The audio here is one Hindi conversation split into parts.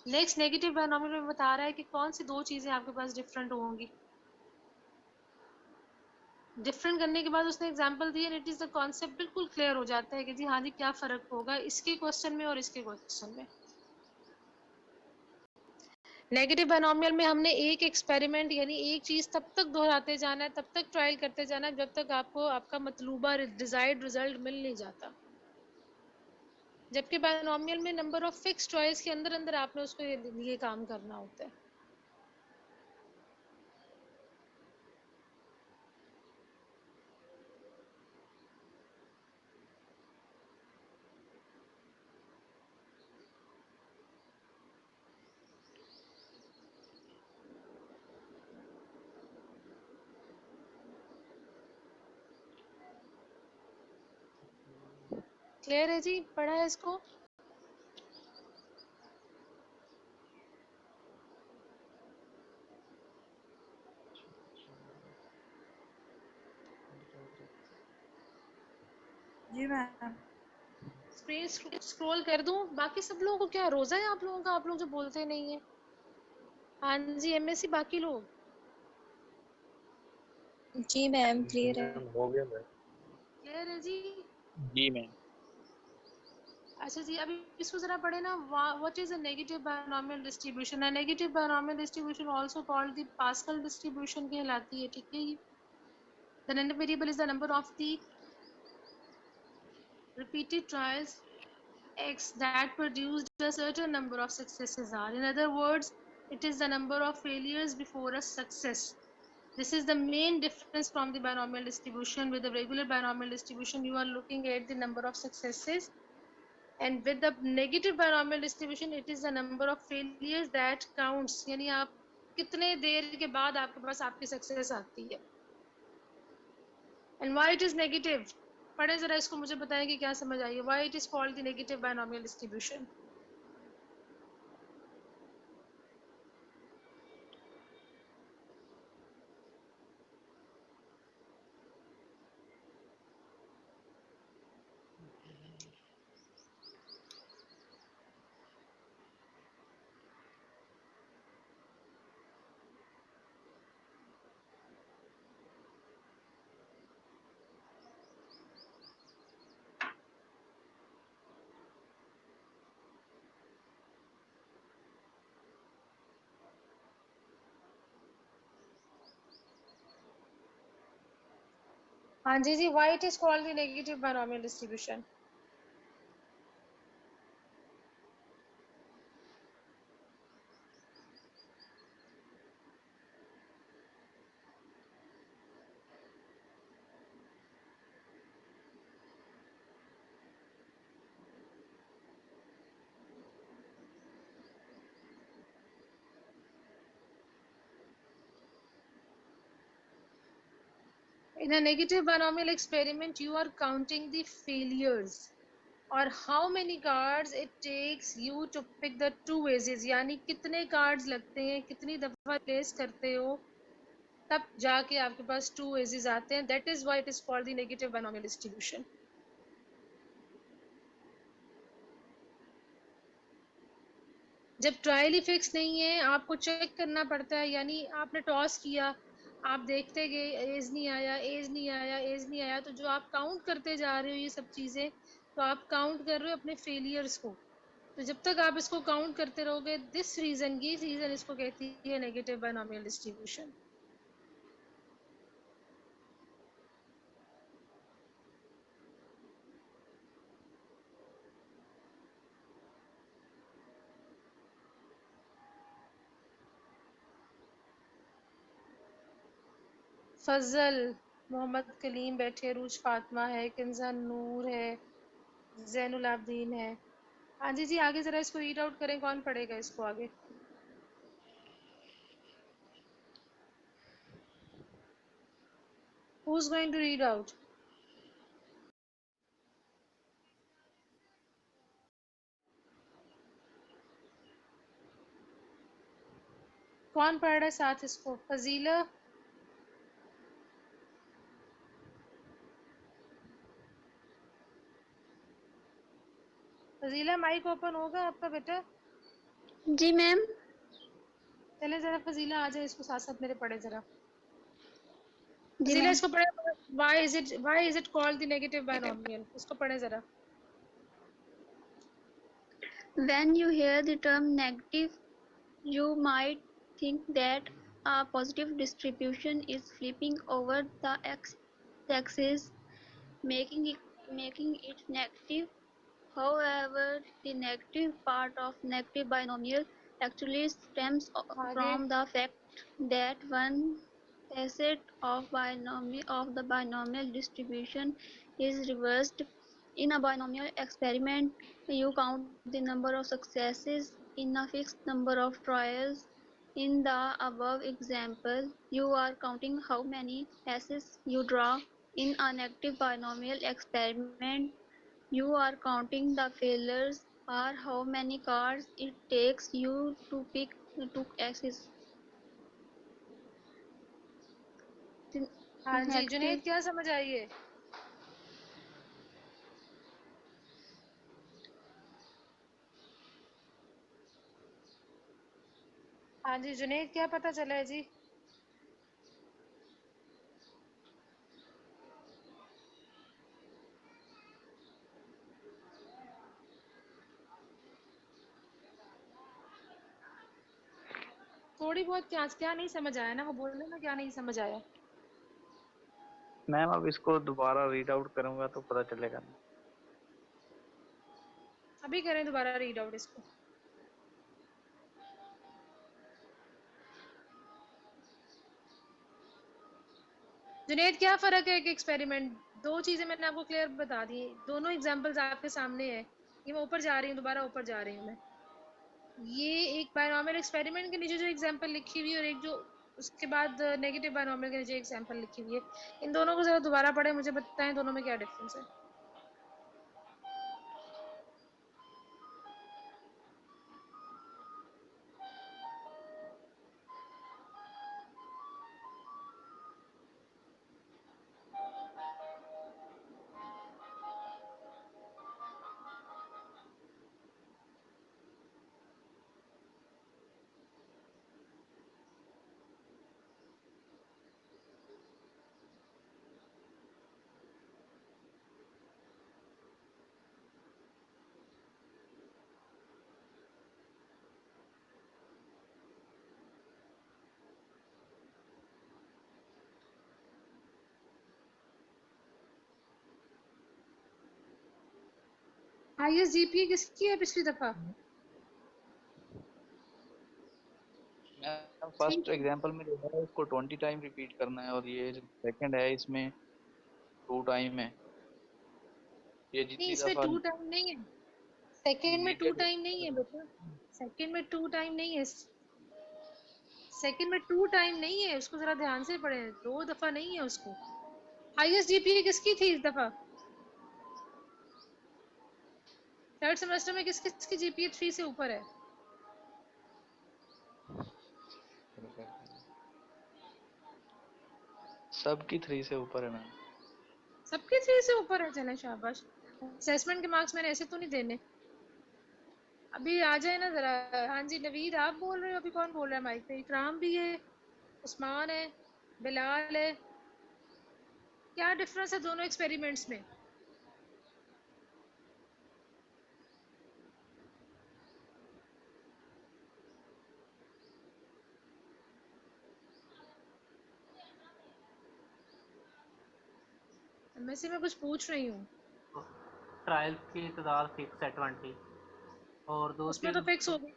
नेक्स्ट नेगेटिव बायनॉमियल में बता रहा है कि कौन सी दो चीजें आपके पास डिफरेंट होंगी। डिफरेंट करने के बाद उसने एग्जांपल दिए, इट इज द कॉन्सेप्ट बिल्कुल क्लियर हो जाता है कि जी हाँ जी क्या फर्क होगा इसके क्वेश्चन में और इसके क्वेश्चन में। नेगेटिव बायनॉमियल में हमने एक एक्सपेरिमेंट यानी एक चीज तब तक दोहराते जाना है, तब तक ट्रायल करते जाना है जब तक आपको आपका मतलूबा डिजायर्ड रिजल्ट मिल नहीं जाता। जबकि बायनॉमियल में नंबर ऑफ फिक्स चॉइस के अंदर अंदर आपने उसको ये काम करना होता है। क्लियर है जी, पढ़ा है इसको? जी मैम। स्क्रीन स्क्रॉल कर दूं? बाकी सब लोगों को क्या रोजा है आप लोगों का? आप लोग जो बोलते नहीं है। हाँ जी एमएससी बाकी लोग। जी मैम क्लियर है। हो गया मैम। क्लियर है जी? जी मैम। अच्छा जी, अभी इसको जरा पढ़े ना। What is a negative binomial distribution? A negative binomial distribution also called the pascal distribution कहलाती है, ठीक है। The random variable is the number of the repeated trials x that produced a certain number of successes are. In other words, it is the number of failures before a success. This is the main difference from the binomial distribution. With the regular binomial distribution, you are looking at the number of successes, and with the negative binomial distribution, it is the number of failures that counts. यानी आप कितने देर के बाद आपके पास आपकी सक्सेस आती है। And why it is negative? पढ़े जरा इसको, मुझे बताएं कि क्या समझ आई है। Why it is called the negative binomial distribution? हाँ जी जी, why it is called the negative binomial distribution? In a negative binomial experiment, you are counting the failures और how many cards it takes you to pick the two aces, यानी कितने cards लगते हैं, कितनी दफा प्लेस करते हो, तब जाके आपके पास two aces आते हैं। That is why it is called the negative binomial distribution. जब ट्रायल ही फिक्स नहीं है, आपको चेक करना पड़ता है, यानी आपने टॉस किया, आप देखते गए, एज नहीं आया, एज नहीं आया, एज नहीं आया, तो जो आप काउंट करते जा रहे हो ये सब चीज़ें, तो आप काउंट कर रहे हो अपने फेलियर्स को। तो जब तक आप इसको काउंट करते रहोगे, दिस रीजन, ये रीजन इसको कहती है नेगेटिव बायनॉमियल डिस्ट्रीब्यूशन। फजल, मोहम्मद कलीम बैठे, रूज फातिमा है, किंजन नूर है, जैनुल आबदीन है। हाँ जी जी, आगे जरा इसको रीड आउट करें, कौन पढ़ेगा इसको आगे? Who's going to read out? कौन पढ़ रहा है साथ इसको? फजीला? फजीला माइक ओपन होगा आपका बेटा? जी मैम। चले जरा फजीला आ जाए, इसको साथ साथ मेरे पढ़े जरा। जी फजीला मैम। इसको पढ़े। why is it called the negative binomial? इसको पढ़े जरा। When you hear the term negative, you might think that a positive distribution is flipping over the x-axis, making it negative. However, the negative part of negative binomial actually stems आगे। from the fact that one facet of the binomial distribution is reversed. In a binomial experiment, you count the number of successes in a fixed number of trials. In the above example, you are counting how many passes you draw. In a negative binomial experiment, you are counting the failures or how many cards it takes you to pick to access the हाँ जी जुनैद, negative. क्या समझ आई है? हाँ जी जुनैद, क्या पता चला है जी? थोड़ी बहुत क्या नहीं समझ आया ना, वो बोलने ना क्या नहीं समझ आया। मैम अब इसको दोबारा रीड आउट करूंगा तो पता चलेगा। अभी करें दोबारा रीड आउट इसको। जुनैद, क्या फर्क है एक एक्सपेरिमेंट? दो चीजें मैंने आपको क्लियर बता दी, दोनों एग्जांपल्स आपके सामने है। ये मैं ऊपर जा रही हूँ, दोबारा ऊपर जा रही हूँ मैं। ये एक बायनॉमियल एक्सपेरिमेंट के नीचे जो एग्जांपल लिखी हुई है और एक जो उसके बाद नेगेटिव बायनॉमियल के नीचे एग्जांपल लिखी हुई है, इन दोनों को जरा दोबारा पढ़े, मुझे बताएं दोनों में क्या डिफरेंस है। हाईएस्ट जीपीए किसकी है पिछली दफा? फर्स्ट एग्जांपल में जो है उसको 20 टाइम रिपीट करना है और ये जो सेकंड है इसमें 2 टाइम है। ये नहीं, जितनी इसमें दफा 2 टाइम नहीं है। सेकंड में 2 टाइम नहीं है नेगेटिव बेटा। सेकंड में 2 टाइम नहीं है। सेकंड में 2 टाइम नहीं है, उसको जरा ध्यान से पढ़ें, 2 दफा नहीं है उसको। हाईएस्ट जीपीए किसकी थी इस दफा? थर्ड सेमेस्टर में किस किस की जीपीए 3 से ऊपर है? सबकी 3 से ऊपर है मैम। सबके 3 से ऊपर है, चले शाबाश। असेसमेंट के मार्क्स मैंने ऐसे तो नहीं देने। अभी आ जाए ना जरा। हाँ जी नवीद, आप बोल रहे हो? अभी कौन बोल रहा है माइक पे? इकराम भी है, उस्मान है, बिलाल है। क्या डिफरेंस है दोनों एक्सपेरिमेंट्स में? मैं से मैं कुछ पूछ रही हूँ। ट्रायल्स की तादाद फिक्स है 20 और उसमें तो फिक्स हो गई।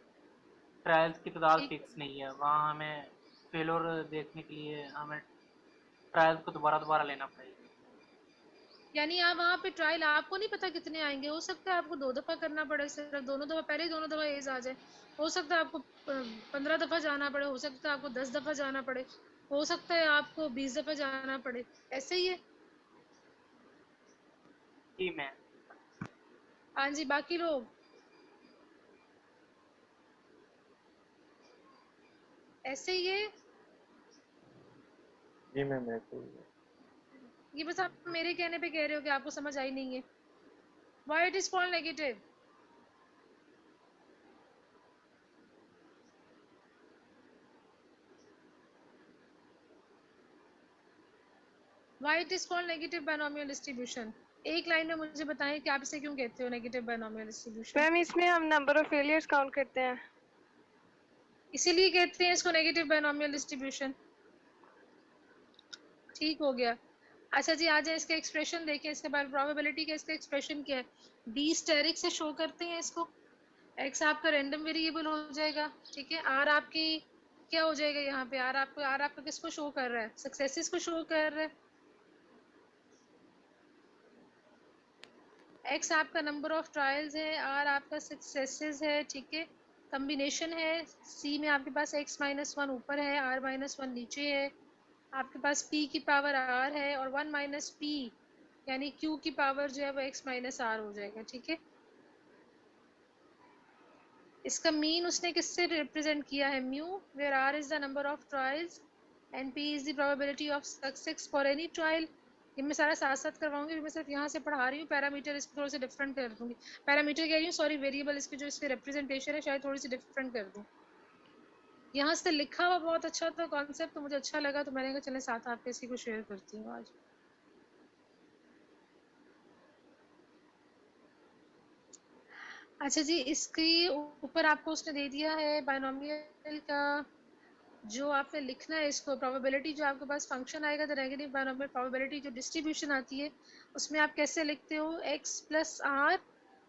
ट्रायल्स की तादाद ठीक, फिक्स नहीं है। वहाँ हमें फेलोर देखने के लिए हमें ट्रायल्स को दोबारा लेना पड़ेगा। यानी आप वहाँ पे ट्रायल आपको नहीं पता कितने आएंगे। हो सकता है आपको 2 दफा करना पड़े, सिर्फ दोनों दफा, पहले ही दोनों दफा एज आ जाए। हो सकता है आपको 15 दफा जाना पड़े, हो सकता है आपको 10 दफा जाना पड़े, हो सकता है आपको 20 दफा जाना पड़े। ऐसे ही है। जी मैं हाँ जी, बाकी लोग ऐसे ही है। जी मैम ऐसे ही है। ये बस आप मेरे कहने पे कह रहे हो कि आपको समझ आई नहीं है। Why it is called negative? Why it is called negative binomial distribution? एक लाइन में मुझे बताएं कि आप इसे क्यों कहते हो नेगेटिव बायनोमियल डिस्ट्रीब्यूशन? मैम इसमें हम नंबर ऑफ फेलियर्स काउंट करते हैं, इसीलिए कहते हैं इसको नेगेटिव बायनोमियल डिस्ट्रीब्यूशन। ठीक हो गया। अच्छा जी, आ जाए इसका एक्सप्रेशन देखें, इसके बाद प्रोबेबिलिटी का इसका एक्सप्रेशन क्या है? बी स्टेरिक से शो करते हैं इसको। एक्स आपका रैंडम वेरिएबल हो जाएगा, ठीक है। आर आपकी क्या हो जाएगा यहाँ पे? आर आपका किसको शो कर रहा है? सक्सेसेस को शो कर रहा है। एक्स आपका नंबर ऑफ ट्रायल्स है, आर आपका सक्सेसेस है, ठीक है। कम्बिनेशन है, सी में आपके पास x माइनस वन ऊपर है, r माइनस वन नीचे है। आपके पास p की पावर r है और 1 माइनस पी यानी q की पावर जो है वो x माइनस r हो जाएगा, ठीक है। इसका मीन उसने किससे रिप्रेजेंट किया है? Mu, where r is the number of trials and p is the probability of success for any trial. ये मैं सारा साथ साथ करवाऊंगी, मैं सिर्फ यहाँ से पढ़ा रही हूँ। पैरामीटर इसको थोड़े से डिफरेंट कर दूंगी, पैरामीटर कह रही हूँ सॉरी, वेरिएबल इसकी जो इसकी रिप्रेजेंटेशन है शायद थोड़ी सी डिफरेंट कर दूँ। यहाँ से लिखा हुआ बहुत अच्छा था कॉन्सेप्ट, तो मुझे अच्छा लगा, तो मैंने कहा चले साथ आपके इसी को शेयर करती हूँ आज। अच्छा जी, इसके ऊपर आपको उसने दे दिया है बायनोमियल का जो आपने लिखना है, इसको प्रोबेबिलिटी जो आपके पास फंक्शन आएगा द नेगेटिव बायनोमियल प्रोबेबिलिटी जो डिस्ट्रीब्यूशन आती है उसमें आप कैसे लिखते हो? x plus r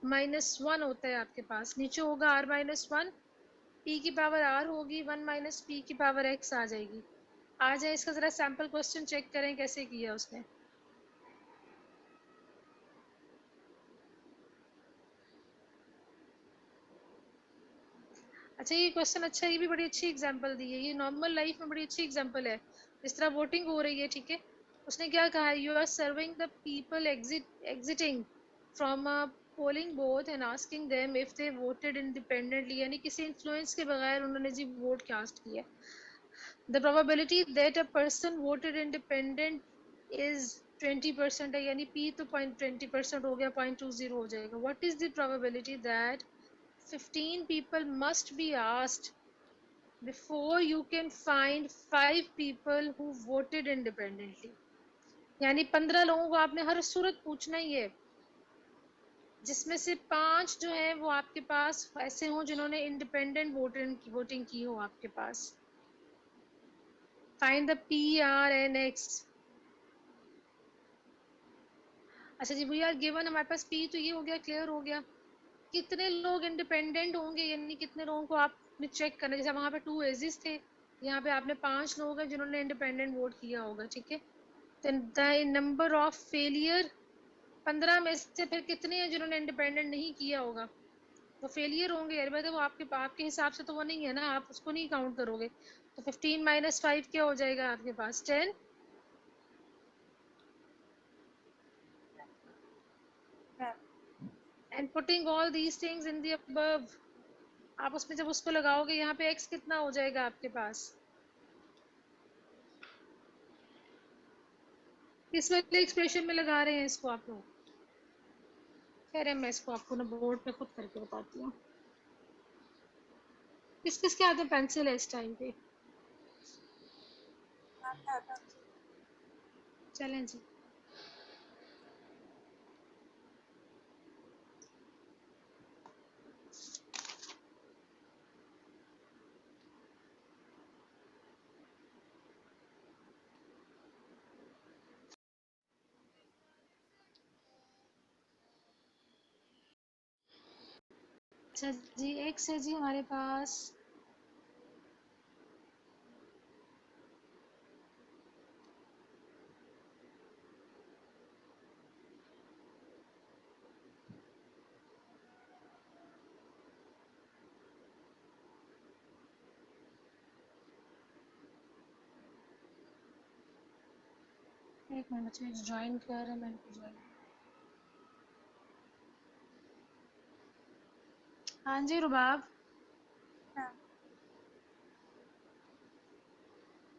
minus one होता है आपके पास, नीचे होगा r माइनस वन, पी की पावर r होगी, 1 माइनस पी की पावर x आ जाएगी। आ जाए इसका ज़रा सैम्पल क्वेश्चन चेक करें कैसे किया उसने। अच्छा ये क्वेश्चन अच्छा, ये भी बड़ी अच्छी एग्जांपल दी है, ये नॉर्मल लाइफ में बड़ी अच्छी एग्जांपल है। जिस तरह वोटिंग हो रही है, ठीक है, उसने क्या कहा है? You are serving the people exiting from a polling booth and asking them if they voted independently, यानी किसी इन्फ्लुएंस के बगैर उन्होंने जी वोट कास्ट किया। The probability that a person voted independent is 20% है, यानी p तो 20% हो गया, 0.20 हो जाएगा। What is the probability that 15 people must be asked before you can find 5 people who voted independently? यानी 15 लोगों को आपने हर सूरत पूछना ही है, जिसमें से 5 जो है वो आपके पास ऐसे हों जिन्होंने इंडिपेंडेंट वोटिंग की हो आपके पास। Find the p, r and x। अच्छा जी, वी आर गिवन, हमारे पास p तो ये हो गया, क्लियर हो गया। कितने लोग इंडिपेंडेंट होंगे, यानी कितने लोगों को आपने चेक करना, जैसे वहाँ पे 2 एजिस थे, यहाँ पे आपने 5 लोग हैं जिन्होंने इंडिपेंडेंट वोट किया होगा, ठीक है। द नंबर ऑफ फेलियर 15 में से फिर कितने हैं जिन्होंने इंडिपेंडेंट नहीं किया होगा? वो फेलियर होंगे यार, मतलब वो आपके हिसाब से तो वो नहीं है ना, आप उसको नहीं काउंट करोगे। तो 15 माइनस 5 क्या हो जाएगा आपके पास? 10। And putting all these things in the above, आप उसमें जब उसको लगाओगे यहाँ पे x कितना हो जाएगा आपके पास? किस वाले एक्सप्रेशन में लगा रहे हैं इसको आप लोग? खैर है, मैं इसको आपको ना बोर्ड पे खुद करके बताती हूँ। किस किस के हाथ में पेंसिल है इस टाइम पे? चलें जी। अच्छा जी, x है जी हमारे पास एक मिनट में ज्वाइन कर रहा है, मैंने ज्वाइन। हाँ जी रुबाब,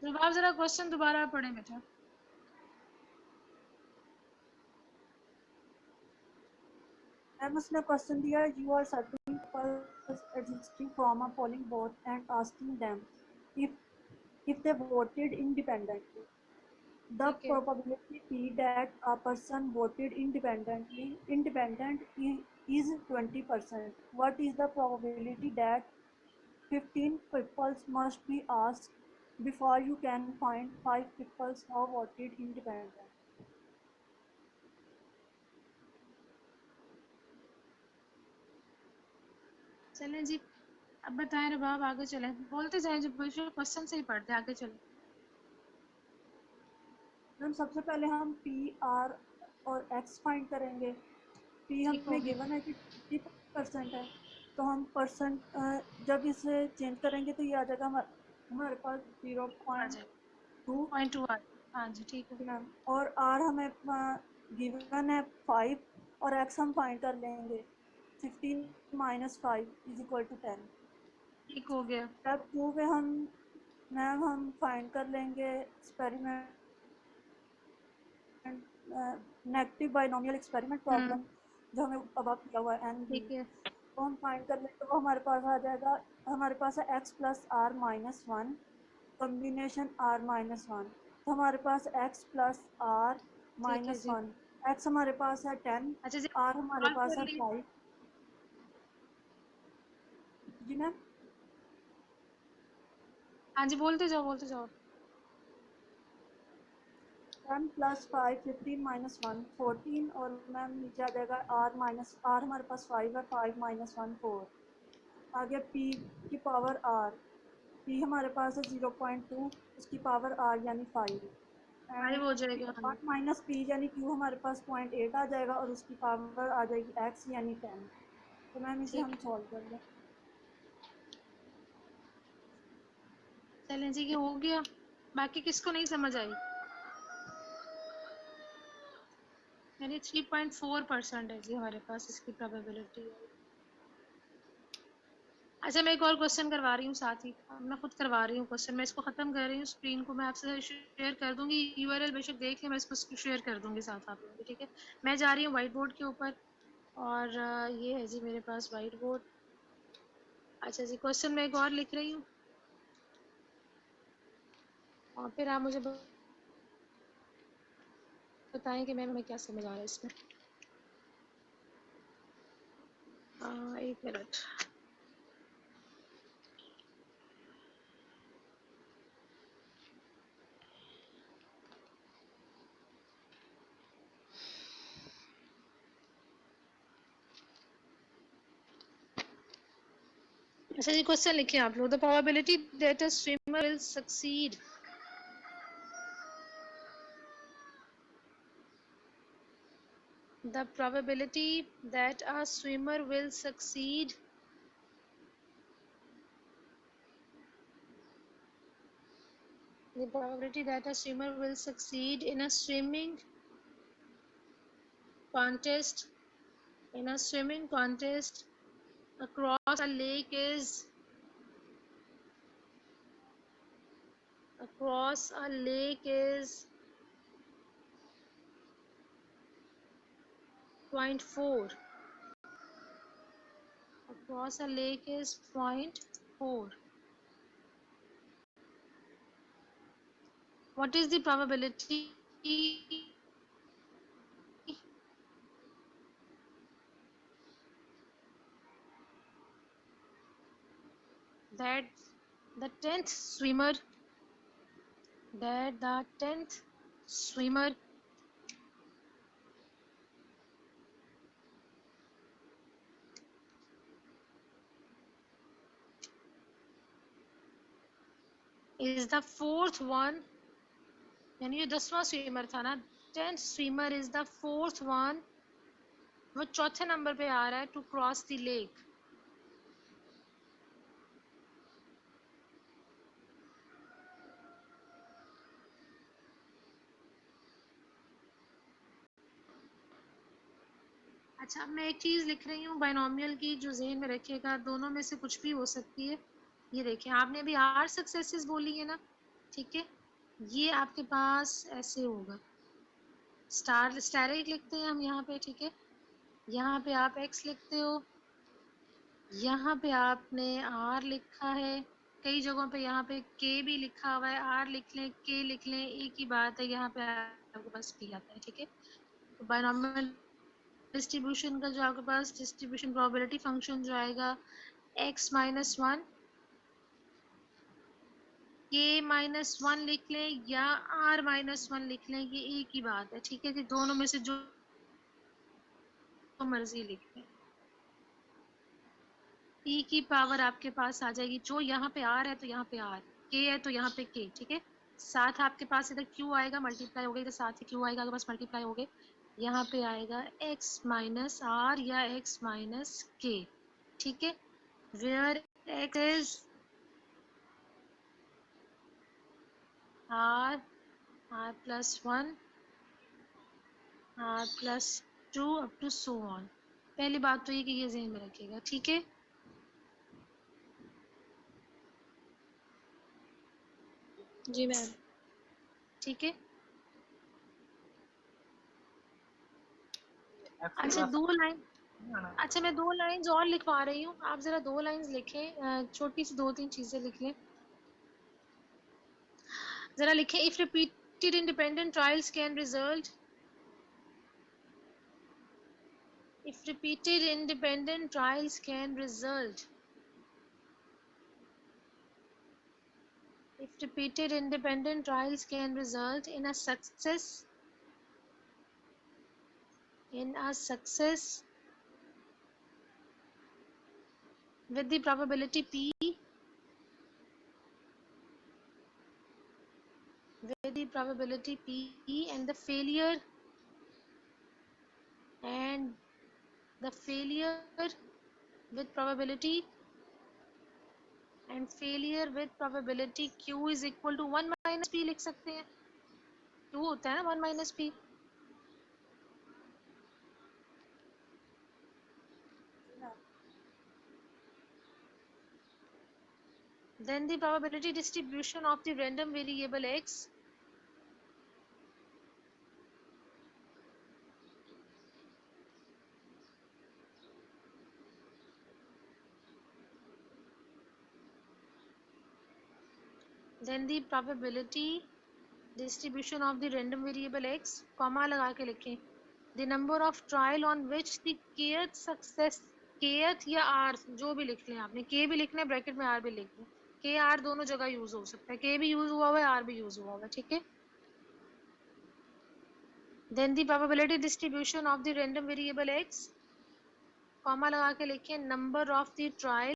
रुबाब जरा क्वेश्चन दोबारा पढ़े बेटा। मैम उसने क्वेश्चन दिया, you are serving people existing from a polling booth and asking them if they voted independently. The ठीक है probability P that a person voted independent is 20%. What is the probability that 15 people must be asked before you can find 5 people who voted independent? चलें जी, अब बताएं रबाब, आगे चलें, बोलते जाएं, जब क्वेश्चन से ही पढ़ते आगे चलें। मैम सबसे पहले हम P, R और X फाइंड करेंगे। P ठीक हमें होगी। गिवन है कि 50% है, तो हम परसेंट जब इसे चेंज करेंगे तो ये आ जाएगा हमारे पास आ जाए 0.2 0.2 आ, हाँ जी ठीक है। मैम। और R हमें गिवन है 5 और X हम फाइंड कर लेंगे 15 - 5 = 10। ठीक हो गया। स्टेप 2 पे हम फाइंड कर लेंगे experiment negative binomial experiment problem जो हमें अब दिया हुआ है एन बी, ठीक है तो हम फाइंड कर लें तो वो हमारे पास आ जाएगा। हमारे पास है x + r - 1 कॉम्बिनेशन r - 1, तो हमारे पास x + r ठीक है - जी। 1, x हमारे पास है 10, अच्छा जी, r हमारे सॉल्व पास कर है ली। 5। जी मैम। हाँ जी, बोलते जाओ बोलते जाओ। 10 + 5 15 - 1 14, और मैम नीचे आ जाएगा r हमारे पास 5 है, 5 - 1 4। आगे p की पावर r, p हमारे पास है 0.2, उसकी पावर r यानी 5, 5 एंड हो जाएगा। हाँ जी। p यानी q हमारे पास 0.8 आ जाएगा और उसकी पावर आ जाएगी x यानी 10। तो मैम इसे ठीक हम है, सॉल्व कर लें। चलें जी, ये हो गया। बाकी किसको नहीं समझ आई? यानी 3.4% है जी हमारे पास इसकी प्रोबेबिलिटी। अच्छा, मैं एक और क्वेश्चन करवा रही हूँ साथ ही, मैं खुद करवा रही हूँ क्वेश्चन। मैं इसको ख़त्म कर रही हूँ, स्क्रीन को मैं आपसे शेयर कर दूंगी, यूआरएल बेशक देख लें, मैं इसको शेयर कर दूंगी साथ आप लोगों को, ठीक है। मैं जा रही हूँ वाइट बोर्ड के ऊपर, और ये है जी मेरे पास वाइट बोर्ड। अच्छा जी, क्वेश्चन मैं एक और लिख रही हूँ, और फिर आप मुझे बताएं कि मैम हमें क्या समझ आ रहा है इसमें। एक मिनट। अच्छा जी, क्वेश्चन लिखिए आप लोग। The probability that a swimmer will succeed, the probability that a swimmer will succeed the probability that a swimmer will succeed in a swimming contest across a lake is 0.4. Across a lake is 0.4. What is the probability that the 10th swimmer is the fourth one, यानी ये 10वां स्विमर था ना, 10th swimmer is the fourth one, वो चौथे नंबर पे आ रहा है, टू क्रॉस द लेक। अच्छा, अब मैं एक चीज़ लिख रही हूँ बाइनोमियल की, जो जहन में रखिएगा, दोनों में से कुछ भी हो सकती है। ये देखें, आपने अभी 8 सक्सेसेस बोली है ना, ठीक है, ये आपके पास ऐसे होगा, स्टारिक लिखते हैं हम यहाँ पे, ठीक है। यहाँ पे आप x लिखते हो, यहाँ पे आपने r लिखा है, कई जगहों पे यहाँ पे के भी लिखा हुआ है, आर लिख लें, के लिख लें, एक ही बात है, यहाँ पे आपके पास पी आता है, ठीक है। तो बायनॉमियल डिस्ट्रीब्यूशन का जो आपके पास डिस्ट्रीब्यूशन प्रोबेबिलिटी फंक्शन जो आएगा x माइनस वन, के माइनस वन लिख लें या r माइनस वन लिख लें, ये एक ही बात है, ठीक है कि दोनों में से जो मर्जी लिख लें। e की पावर आपके पास आ जाएगी, जो यहाँ पे r है तो यहाँ पे r, k है तो यहाँ पे k, ठीक है। साथ आपके पास इधर q आएगा, मल्टीप्लाई हो गया, इधर साथ ही q आएगा, आपके पास मल्टीप्लाई हो गए, यहाँ पे आएगा x माइनस r या x माइनस k, ठीक है। Where x is r, r plus one, r plus two up to so on. पहली बात तो ये कि ये ज़हन में रखिएगा, ठीक है। जी मैम। ठीक है। एक्स अच्छा मैं 2 लाइंस और लिखवा रही हूँ, आप जरा 2 लाइंस लिखें, छोटी सी 2-3 चीजें लिख लें। जरा लिखें, if repeated independent trials can result, if repeated independent trials can result, if repeated independent trials can result in a success, with the probability p, with the probability p and the failure with probability q is equal to 1 minus p लिख सकते हैं, q होता है ना 1 minus p। Then the probability distribution of the random variable x comma लगा के लिखें, the number of trial on which the kth success, kth या r जो भी लिख लें आपने, k भी लिखना है, ब्रैकेट में r भी लिख लें, k r दोनों जगह यूज हो सकता है, k भी यूज हुआ हुआ है, r भी यूज हुआ हुआ है, ठीक है। Then the probability distribution of the random variable x, comma लगा के लिखें, number of the trial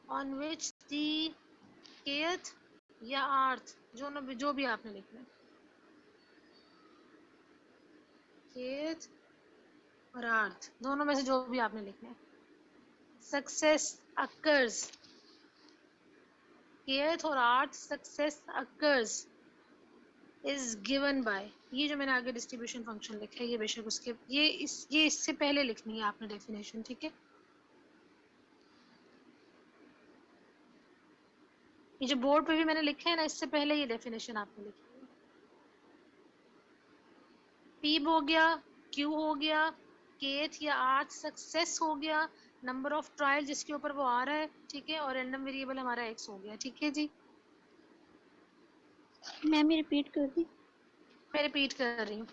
on which the kth या rth जो भी आपने लिखना है, kth और rth दोनों में से जो भी आपने लिखना है, सक्सेस अकर्स, kth और rth success occurs is given by, ये जो मैंने आगे डिस्ट्रीब्यूशन फंक्शन लिखा है, ये बेशक उसके ये इससे पहले लिखनी है आपने डेफिनेशन, ठीक है। ये जो बोर्ड पे भी मैंने लिखा है ना, इससे पहले ये डेफिनेशन आपने लिखी है। P हो गया, Q हो गया, kth या rth सक्सेस हो गया, नंबर ऑफ ट्रायल जिसके ऊपर वो आ रहा है, ठीक है, और रैंडम वेरिएबल हमारा x हो गया, ठीक है जी। मैम रिपीट कर दी। मैं रिपीट कर रही हूँ,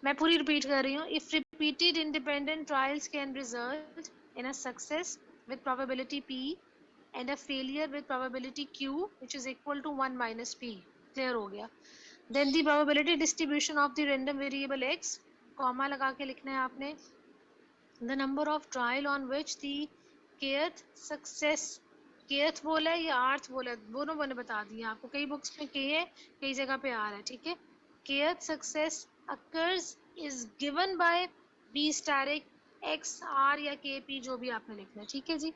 मैं पूरी रिपीट कर रही हूँ। If repeated independent trials can result in a success with probability p and a failure with probability q which is equal to 1 minus p, clear हो गया। then the probability distribution of the random variable x, comma लगा के लिखना है आपने, the number of trial on which the kth success, kth बोला है या rth बोला है, दोनों मैंने बता दिया आपको, कई बुक्स में k है, कई जगह पे r है, ठीक है। kth success occurs is given by b स्टारिक x r या k p जो भी आपने लिखना है, ठीक है जी।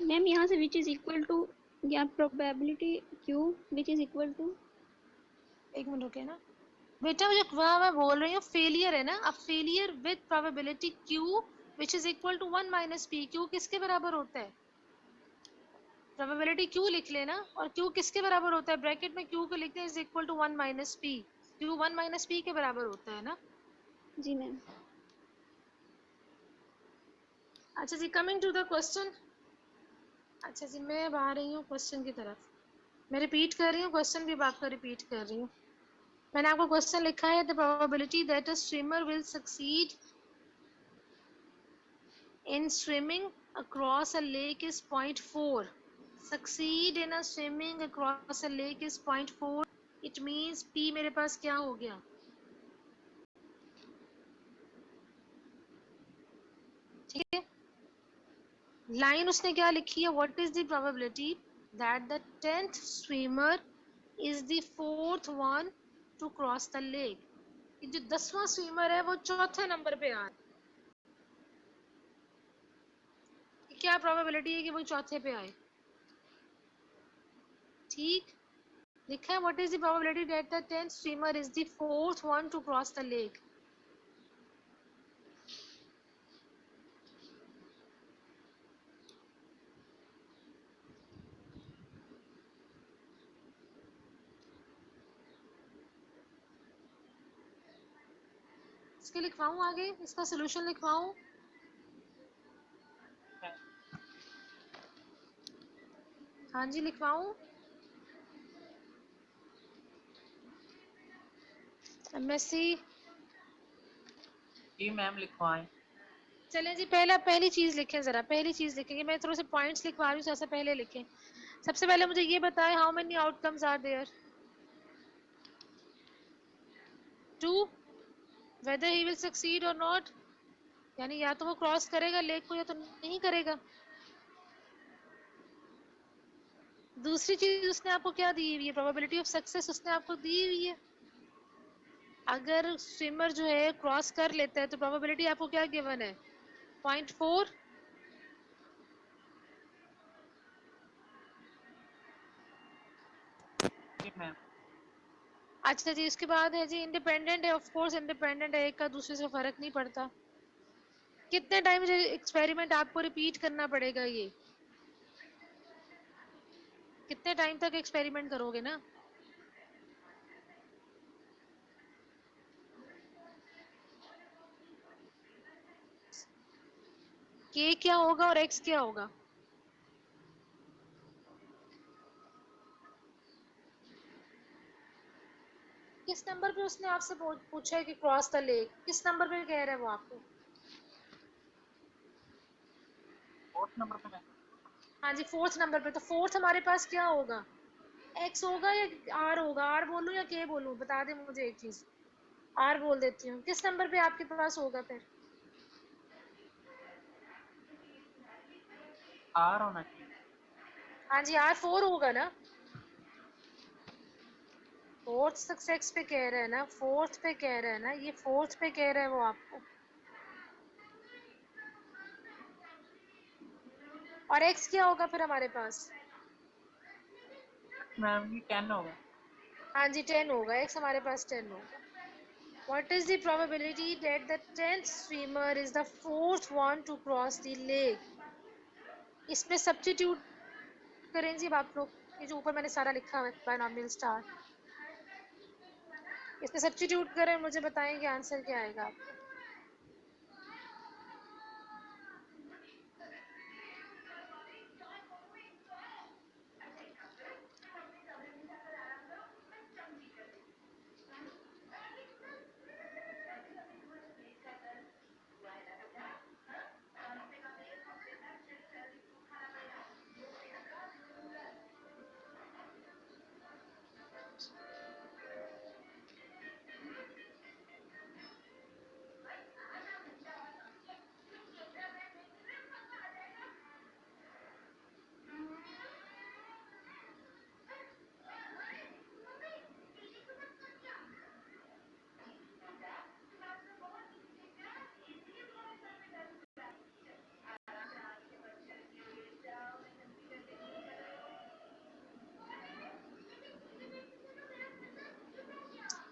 मैम यहाँ से विच इज इक्वल टू या probability q which is equal to, एक मिनट रुके ना बेटा, मुझे वहाँ मैं बोल रही हूँ फेलियर है ना, अब failure with probability q which is equal to 1 minus p, q किसके बराबर होता है, प्रोबेबिलिटी q लिख लेना, और q किसके बराबर होता है, ब्रैकेट में q को लिखते हैं is equal to 1 minus p, Q 1 minus P के बराबर होता है ना। जी मैम। अच्छा जी, कमिंग टू द क्वेश्चन। अच्छा जी, मैं अब आ रही हूँ क्वेश्चन की तरफ। मैं रिपीट कर रही हूँ क्वेश्चन भी, अब आपका रिपीट कर रही हूँ। मैंने आपको क्वेश्चन लिखा है, the probability that a swimmer will succeed in swimming across a lake is 0.4. Succeed in a swimming across a lake is 0.4. It means P मेरे पास क्या हो गया, ठीक है। लाइन उसने क्या लिखी है, what is the probability that the 10th swimmer is the 4th one two cross the lake. जो 10वां स्विमर है वो चौथे नंबर पे आ रहा है। क्या प्रोबेबिलिटी है कि वो चौथे पे आए, ठीक। लिखा है what is the probability that the 10th swimmer is the 4th one two cross the lake. इसके लिखवाऊं आगे, इसका सोल्यूशन लिखवाऊं। हाँ जी, लिखवाऊं। MSc। जी मैम लिखवाएं। चलें जी, पहली चीज लिखें, जरा पहली चीज लिखेंगे। मैं थोड़े से पॉइंट्स लिखवा रही हूँ, सबसे पहले लिखें। सबसे पहले मुझे ये बताएं, how many outcomes are there. 2, whether he will succeed or not, यानी या तो वो क्रॉस करेगा लेक को या तो नहीं करेगा। दूसरी चीज उसने आपको क्या दी हुई है, प्रोबेबिलिटी ऑफ सक्सेस उसने आपको दी हुई है। अगर स्विमर जो है क्रॉस कर लेता है तो प्रोबेबिलिटी आपको क्या गिवन है, 0.4। जी मैम। अच्छा जी, इसके बाद है जी इंडिपेंडेंट है, ऑफ कोर्स इंडिपेंडेंट है, एक का दूसरे से फर्क नहीं पड़ता। कितने टाइम मुझे एक्सपेरिमेंट आपको रिपीट करना पड़ेगा, ये कितने टाइम तक एक्सपेरिमेंट करोगे ना। K क्या होगा और X क्या होगा। किस नंबर पे उसने आपसे पूछा है कि क्रॉस द लेक, किस नंबर पे कह रहा है वो आपको। 4th नंबर पे मैम। हाँ जी, 4th नंबर पे। तो 4th हमारे पास क्या होगा, X होगा या R होगा। R बोलूं या K बोलूं, बता दे मुझे एक चीज। R बोल देती हूँ। किस नंबर पे आपके पास होगा फिर। R होना चाहिए। हाँ जी, R4 होगा ना। 4th सक्सेस पे कह रहा है ना, 4th पे कह रहा है ना, ये 4th पे कह रहा है वो आपको। और X क्या होगा फिर हमारे पास। मैम ये 10 होगा। हाँ जी, 10 होगा। X हमारे पास 10 होगा। What is the probability that the 10th swimmer is the 4th one to cross the lake? इसमें सब्स्टिट्यूट करें जी आप लोग, ये जो ऊपर मैंने सारा लिखा है बायनॉमियल स्टार, इसमें सब्स्टिट्यूट करें, मुझे बताएं कि आंसर क्या आएगा आपको।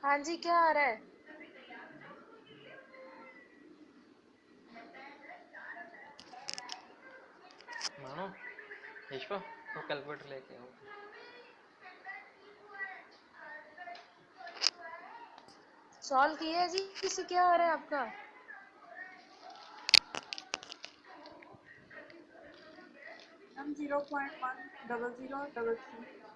हाँ जी, क्या आ रहा है। मानो यशपा वो कैलकुलेटर लेके आओ। सॉल्व किया है जी? इससे क्या आ रहा है आपका? हम 0.10033